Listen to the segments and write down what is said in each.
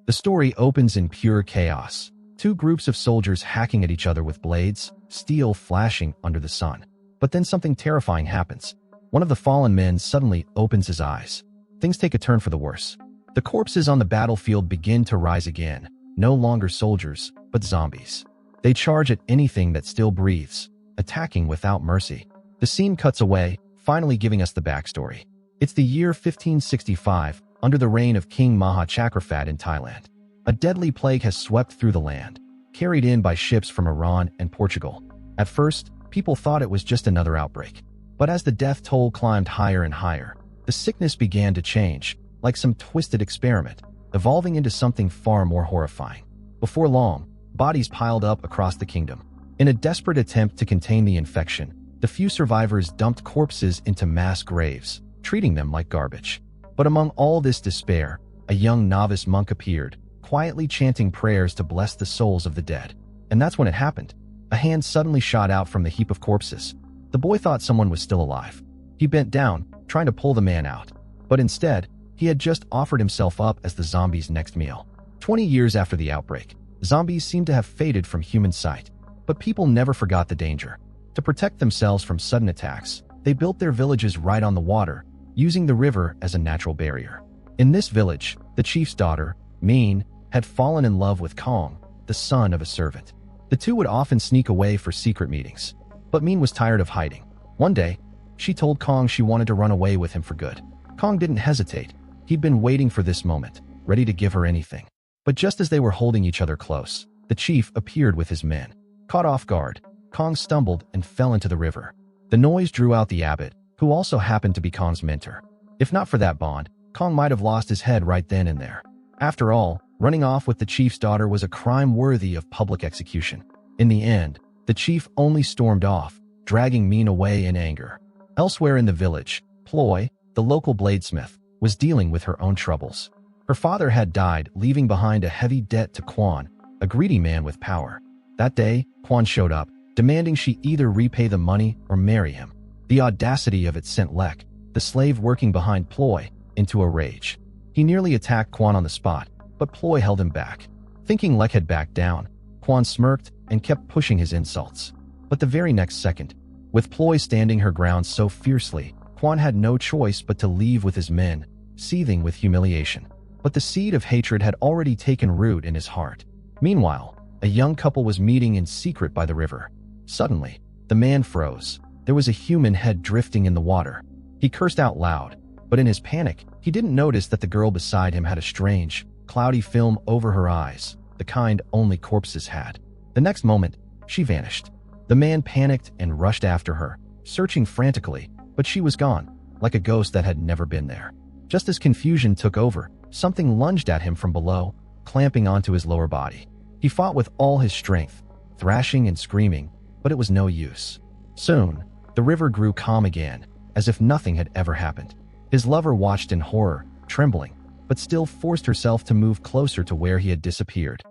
The story opens in pure chaos. Two groups of soldiers hacking at each other with blades, steel flashing under the sun. But then something terrifying happens. One of the fallen men suddenly opens his eyes. Things take a turn for the worse. The corpses on the battlefield begin to rise again. No longer soldiers, but zombies. They charge at anything that still breathes, attacking without mercy. The scene cuts away, finally giving us the backstory. It's the year 1565, under the reign of King Maha Chakravat in Thailand. A deadly plague has swept through the land, carried in by ships from Iran and Portugal. At first, people thought it was just another outbreak. But as the death toll climbed higher and higher, the sickness began to change, like some twisted experiment, evolving into something far more horrifying. Before long, bodies piled up across the kingdom. In a desperate attempt to contain the infection, the few survivors dumped corpses into mass graves, treating them like garbage. But among all this despair, a young novice monk appeared, quietly chanting prayers to bless the souls of the dead. And that's when it happened. A hand suddenly shot out from the heap of corpses. The boy thought someone was still alive. He bent down, trying to pull the man out. But instead, he had just offered himself up as the zombies' next meal. 20 years after the outbreak, zombies seemed to have faded from human sight. But people never forgot the danger. To protect themselves from sudden attacks, they built their villages right on the water, using the river as a natural barrier. In this village, the chief's daughter, Min, had fallen in love with Kong, the son of a servant. The two would often sneak away for secret meetings. But Min was tired of hiding. One day, she told Kong she wanted to run away with him for good. Kong didn't hesitate. He'd been waiting for this moment, ready to give her anything. But just as they were holding each other close, the chief appeared with his men. Caught off guard, Kong stumbled and fell into the river. The noise drew out the abbot, who also happened to be Kong's mentor. If not for that bond, Kong might have lost his head right then and there. After all, running off with the chief's daughter was a crime worthy of public execution. In the end, the chief only stormed off, dragging Min away in anger. Elsewhere in the village, Ploy, the local bladesmith, was dealing with her own troubles. Her father had died, leaving behind a heavy debt to Quan, a greedy man with power. That day, Quan showed up, demanding she either repay the money or marry him. The audacity of it sent Lek, the slave working behind Ploy, into a rage. He nearly attacked Quan on the spot, but Ploy held him back. Thinking Lek had backed down, Quan smirked and kept pushing his insults. But the very next second, with Ploy standing her ground so fiercely, Quan had no choice but to leave with his men, seething with humiliation. But the seed of hatred had already taken root in his heart. Meanwhile, a young couple was meeting in secret by the river. Suddenly, the man froze. There was a human head drifting in the water. He cursed out loud, but in his panic, he didn't notice that the girl beside him had a strange, cloudy film over her eyes, the kind only corpses had. The next moment, she vanished. The man panicked and rushed after her, searching frantically, but she was gone, like a ghost that had never been there. Just as confusion took over, something lunged at him from below, clamping onto his lower body. He fought with all his strength, thrashing and screaming, but it was no use. Soon, the river grew calm again, as if nothing had ever happened. His lover watched in horror, trembling, but still forced herself to move closer to where he had disappeared.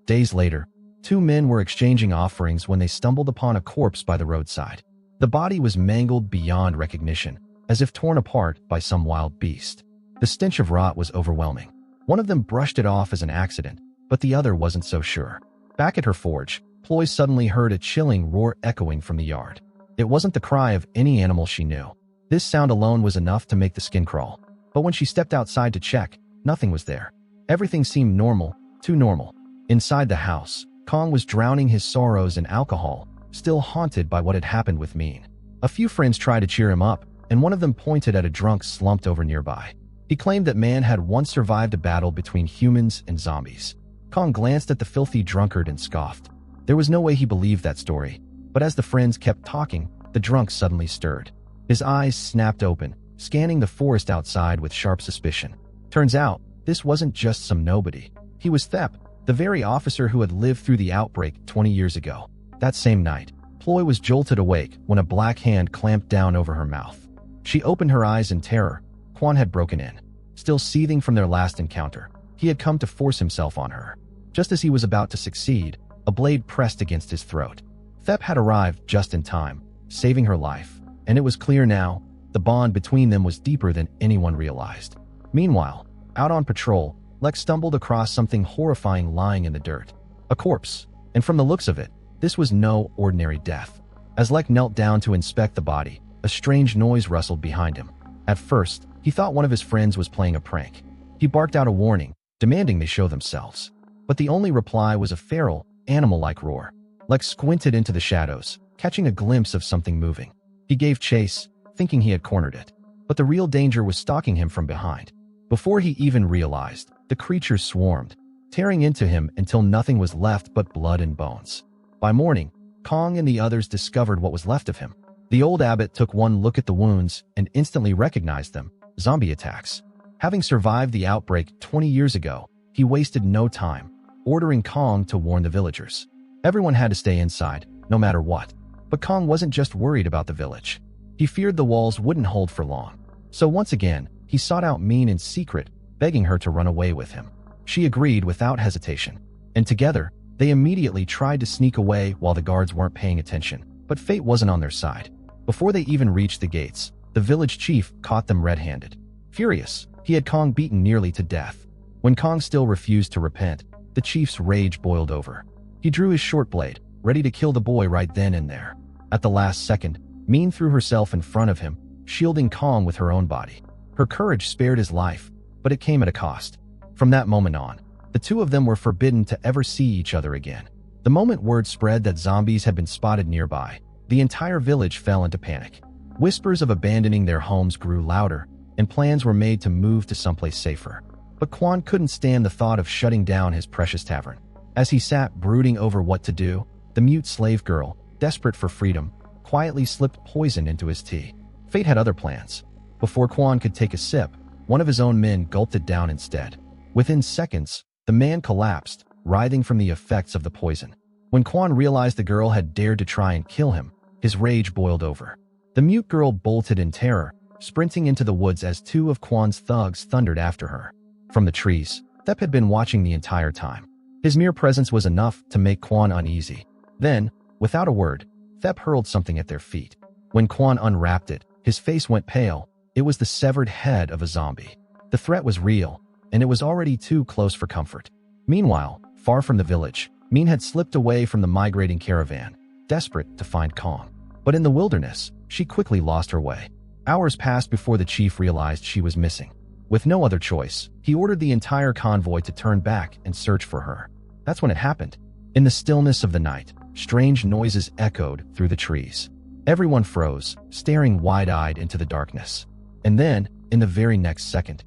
Days later, two men were exchanging offerings when they stumbled upon a corpse by the roadside. The body was mangled beyond recognition, as if torn apart by some wild beast. The stench of rot was overwhelming. One of them brushed it off as an accident, but the other wasn't so sure. Back at her forge, Ploy suddenly heard a chilling roar echoing from the yard. It wasn't the cry of any animal she knew. This sound alone was enough to make the skin crawl. But when she stepped outside to check, nothing was there. Everything seemed normal, too normal. Inside the house, Kong was drowning his sorrows in alcohol, still haunted by what had happened with Min. A few friends tried to cheer him up, and one of them pointed at a drunk slumped over nearby. He claimed that man had once survived a battle between humans and zombies. Kong glanced at the filthy drunkard and scoffed. There was no way he believed that story, but as the friends kept talking, the drunk suddenly stirred. His eyes snapped open, scanning the forest outside with sharp suspicion. Turns out, this wasn't just some nobody. He was Thep, the very officer who had lived through the outbreak 20 years ago. That same night, Ploy was jolted awake when a black hand clamped down over her mouth. She opened her eyes in terror. Quan had broken in. Still seething from their last encounter, he had come to force himself on her. Just as he was about to succeed, a blade pressed against his throat. Thep had arrived just in time, saving her life, and it was clear now, the bond between them was deeper than anyone realized. Meanwhile, Out on patrol, Lex stumbled across something horrifying lying in the dirt. A corpse. And from the looks of it, this was no ordinary death. As Lex knelt down to inspect the body, a strange noise rustled behind him. At first, he thought one of his friends was playing a prank. He barked out a warning, demanding they show themselves. But the only reply was a feral, animal-like roar. Lex squinted into the shadows, catching a glimpse of something moving. He gave chase, thinking he had cornered it. But the real danger was stalking him from behind. Before he even realized, the creature swarmed, tearing into him until nothing was left but blood and bones. By morning, Kong and the others discovered what was left of him. The old abbot took one look at the wounds and instantly recognized them: zombie attacks. Having survived the outbreak 20 years ago, he wasted no time, ordering Kong to warn the villagers. Everyone had to stay inside, no matter what. But Kong wasn't just worried about the village. He feared the walls wouldn't hold for long. So once again, he sought out Min in secret, begging her to run away with him. She agreed without hesitation. And together, they immediately tried to sneak away while the guards weren't paying attention. But fate wasn't on their side. Before they even reached the gates, the village chief caught them red-handed. Furious, he had Kong beaten nearly to death. When Kong still refused to repent, the chief's rage boiled over. He drew his short blade, ready to kill the boy right then and there. At the last second, Min threw herself in front of him, shielding Kong with her own body. Her courage spared his life, but it came at a cost. From that moment on, the two of them were forbidden to ever see each other again. The moment word spread that zombies had been spotted nearby, the entire village fell into panic. Whispers of abandoning their homes grew louder, and plans were made to move to someplace safer. But Quan couldn't stand the thought of shutting down his precious tavern. As he sat brooding over what to do, the mute slave girl, desperate for freedom, quietly slipped poison into his tea. Fate had other plans. Before Quan could take a sip, one of his own men gulped it down instead. Within seconds, the man collapsed, writhing from the effects of the poison. When Quan realized the girl had dared to try and kill him, his rage boiled over. The mute girl bolted in terror, sprinting into the woods as two of Quan's thugs thundered after her. From the trees, Thep had been watching the entire time. His mere presence was enough to make Quan uneasy. Then, without a word, Thep hurled something at their feet. When Quan unwrapped it, his face went pale. It was the severed head of a zombie. The threat was real, and it was already too close for comfort. Meanwhile, far from the village, Min had slipped away from the migrating caravan, desperate to find Kong. But in the wilderness, she quickly lost her way. Hours passed before the chief realized she was missing. With no other choice, he ordered the entire convoy to turn back and search for her. That's when it happened. In the stillness of the night, strange noises echoed through the trees. Everyone froze, staring wide-eyed into the darkness. And then, in the very next second,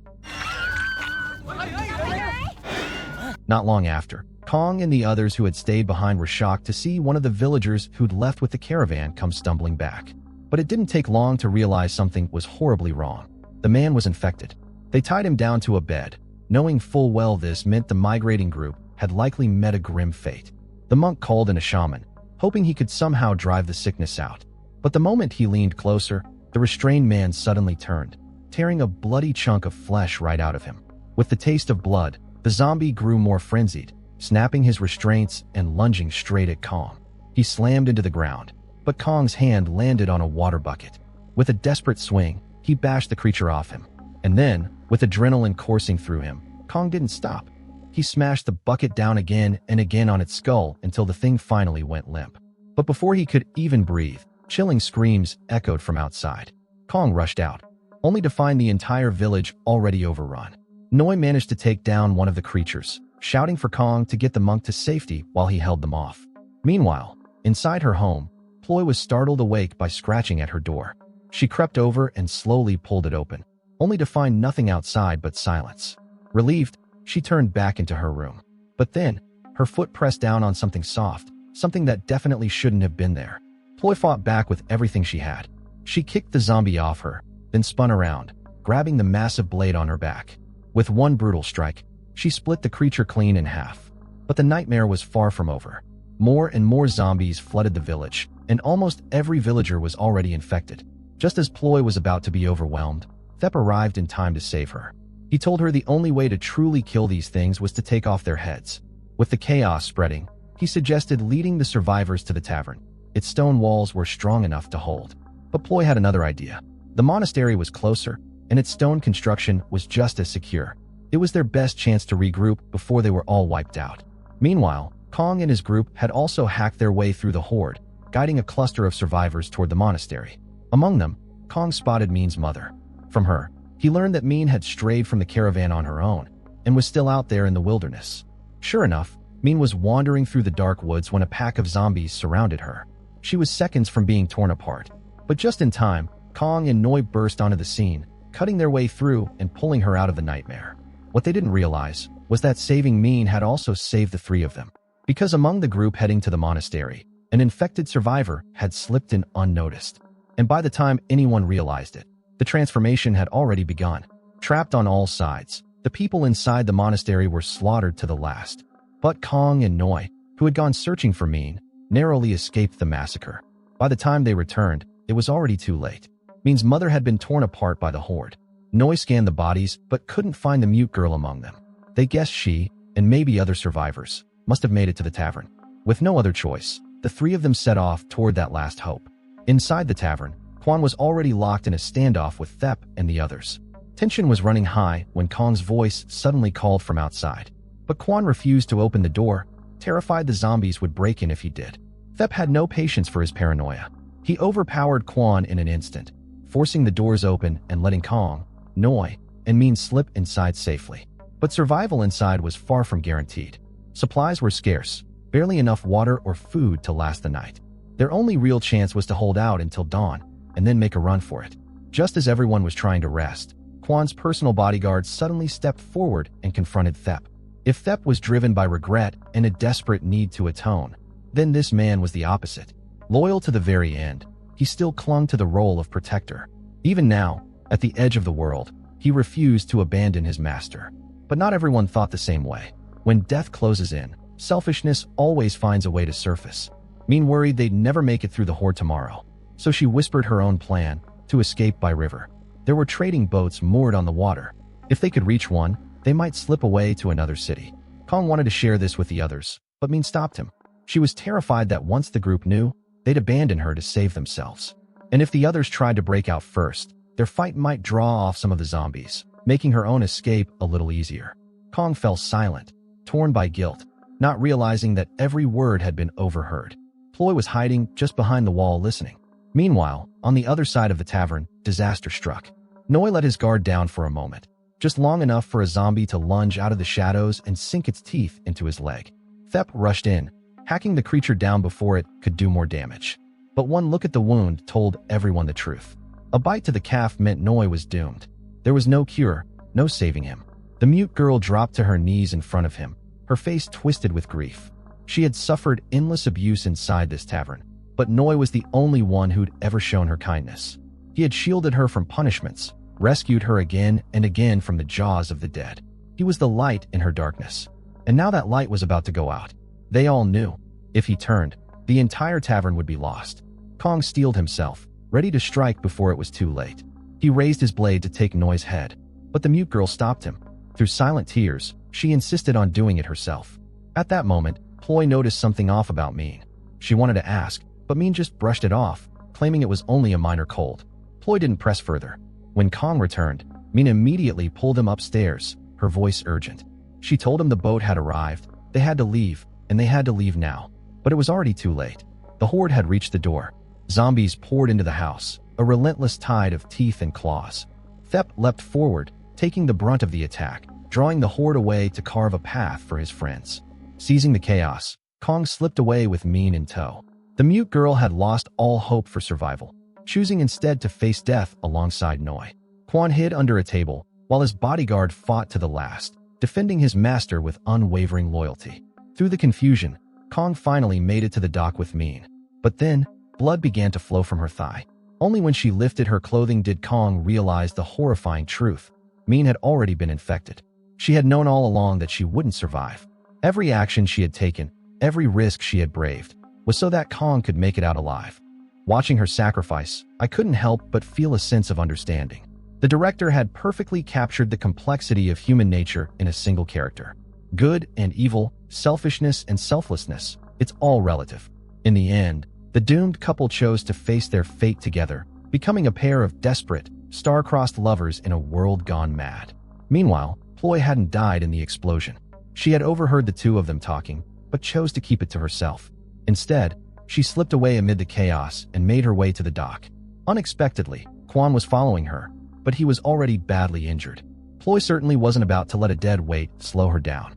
not long after, Kong and the others who had stayed behind were shocked to see one of the villagers who'd left with the caravan come stumbling back. But it didn't take long to realize something was horribly wrong. The man was infected. They tied him down to a bed, knowing full well this meant the migrating group had likely met a grim fate. The monk called in a shaman, hoping he could somehow drive the sickness out. But the moment he leaned closer, the restrained man suddenly turned, tearing a bloody chunk of flesh right out of him. With the taste of blood, the zombie grew more frenzied, snapping his restraints and lunging straight at Kong. He slammed into the ground, but Kong's hand landed on a water bucket. With a desperate swing, he bashed the creature off him. And then, with adrenaline coursing through him, Kong didn't stop. He smashed the bucket down again and again on its skull until the thing finally went limp. But before he could even breathe, chilling screams echoed from outside. Kong rushed out, only to find the entire village already overrun. Noi managed to take down one of the creatures, shouting for Kong to get the monk to safety while he held them off. Meanwhile, inside her home, Ploy was startled awake by scratching at her door. She crept over and slowly pulled it open, only to find nothing outside but silence. Relieved, she turned back into her room. But then, her foot pressed down on something soft, something that definitely shouldn't have been there. Ploy fought back with everything she had. She kicked the zombie off her, then spun around, grabbing the massive blade on her back. With one brutal strike, she split the creature clean in half. But the nightmare was far from over. More and more zombies flooded the village, and almost every villager was already infected. Just as Ploy was about to be overwhelmed, Thep arrived in time to save her. He told her the only way to truly kill these things was to take off their heads. With the chaos spreading, he suggested leading the survivors to the tavern. Its stone walls were strong enough to hold. But Ploy had another idea. The monastery was closer, and its stone construction was just as secure. It was their best chance to regroup before they were all wiped out. Meanwhile, Kong and his group had also hacked their way through the horde, guiding a cluster of survivors toward the monastery. Among them, Kong spotted Min's mother. From her, he learned that Min had strayed from the caravan on her own and was still out there in the wilderness. Sure enough, Min was wandering through the dark woods when a pack of zombies surrounded her. She was seconds from being torn apart. But just in time, Kong and Noi burst onto the scene, cutting their way through and pulling her out of the nightmare. What they didn't realize was that saving Min had also saved the three of them. Because among the group heading to the monastery, an infected survivor had slipped in unnoticed. And by the time anyone realized it, the transformation had already begun. Trapped on all sides, the people inside the monastery were slaughtered to the last. But Kong and Noi, who had gone searching for Min, narrowly escaped the massacre. By the time they returned, it was already too late. Min's mother had been torn apart by the horde. Noi scanned the bodies but couldn't find the mute girl among them. They guessed she, and maybe other survivors, must have made it to the tavern. With no other choice, the three of them set off toward that last hope. Inside the tavern, Quan was already locked in a standoff with Thep and the others. Tension was running high when Kong's voice suddenly called from outside. But Quan refused to open the door, terrified the zombies would break in if he did. Thep had no patience for his paranoia. He overpowered Quan in an instant, forcing the doors open and letting Kong, Noi, and Min slip inside safely. But survival inside was far from guaranteed. Supplies were scarce, barely enough water or food to last the night. Their only real chance was to hold out until dawn, and then make a run for it. Just as everyone was trying to rest, Quan's personal bodyguard suddenly stepped forward and confronted Thep. If Thep was driven by regret and a desperate need to atone, then this man was the opposite. Loyal to the very end, he still clung to the role of protector. Even now, at the edge of the world, he refused to abandon his master. But not everyone thought the same way. When death closes in, selfishness always finds a way to surface. Min worried they'd never make it through the horde tomorrow, so she whispered her own plan: to escape by river. There were trading boats moored on the water. If they could reach one, they might slip away to another city. Kong wanted to share this with the others, but Min stopped him. She was terrified that once the group knew, they'd abandon her to save themselves. And if the others tried to break out first, their fight might draw off some of the zombies, making her own escape a little easier. Kong fell silent, torn by guilt, not realizing that every word had been overheard. Ploy was hiding just behind the wall listening. Meanwhile, on the other side of the tavern, disaster struck. Noi let his guard down for a moment, just long enough for a zombie to lunge out of the shadows and sink its teeth into his leg. Thep rushed in, hacking the creature down before it could do more damage. But one look at the wound told everyone the truth. A bite to the calf meant Noi was doomed. There was no cure, no saving him. The mute girl dropped to her knees in front of him, her face twisted with grief. She had suffered endless abuse inside this tavern, but Noi was the only one who'd ever shown her kindness. He had shielded her from punishments, rescued her again and again from the jaws of the dead. He was the light in her darkness. And now that light was about to go out. They all knew, if he turned, the entire tavern would be lost. Kong steeled himself, ready to strike before it was too late. He raised his blade to take Noi's head, but the mute girl stopped him. Through silent tears, she insisted on doing it herself. At that moment, Ploy noticed something off about Min. She wanted to ask, but Min just brushed it off, claiming it was only a minor cold. Ploy didn't press further. When Kong returned, Min immediately pulled him upstairs, her voice urgent. She told him the boat had arrived, they had to leave, and they had to leave now. But it was already too late. The horde had reached the door. Zombies poured into the house, a relentless tide of teeth and claws. Thep leapt forward, taking the brunt of the attack, drawing the horde away to carve a path for his friends. Seizing the chaos, Kong slipped away with Min in tow. The mute girl had lost all hope for survival, choosing instead to face death alongside Noi. Quan hid under a table, while his bodyguard fought to the last, defending his master with unwavering loyalty. Through the confusion, Kong finally made it to the dock with Min. But then, blood began to flow from her thigh. Only when she lifted her clothing did Kong realize the horrifying truth. Min had already been infected. She had known all along that she wouldn't survive. Every action she had taken, every risk she had braved, was so that Kong could make it out alive. Watching her sacrifice, I couldn't help but feel a sense of understanding. The director had perfectly captured the complexity of human nature in a single character. Good and evil, selfishness and selflessness, it's all relative. In the end, the doomed couple chose to face their fate together, becoming a pair of desperate, star-crossed lovers in a world gone mad. Meanwhile, Ploy hadn't died in the explosion. She had overheard the two of them talking, but chose to keep it to herself. Instead, she slipped away amid the chaos and made her way to the dock. Unexpectedly, Quan was following her, but he was already badly injured. Ploy certainly wasn't about to let a dead weight slow her down.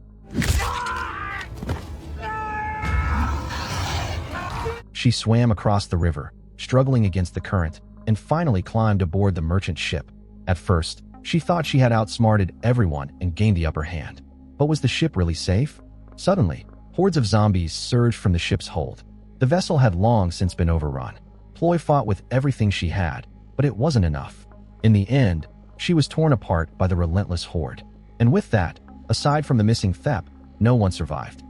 She swam across the river, struggling against the current, and finally climbed aboard the merchant ship. At first, she thought she had outsmarted everyone and gained the upper hand. But was the ship really safe? Suddenly, hordes of zombies surged from the ship's hold. The vessel had long since been overrun. Ploy fought with everything she had, but it wasn't enough. In the end, she was torn apart by the relentless horde. And with that, aside from the missing Thep, no one survived.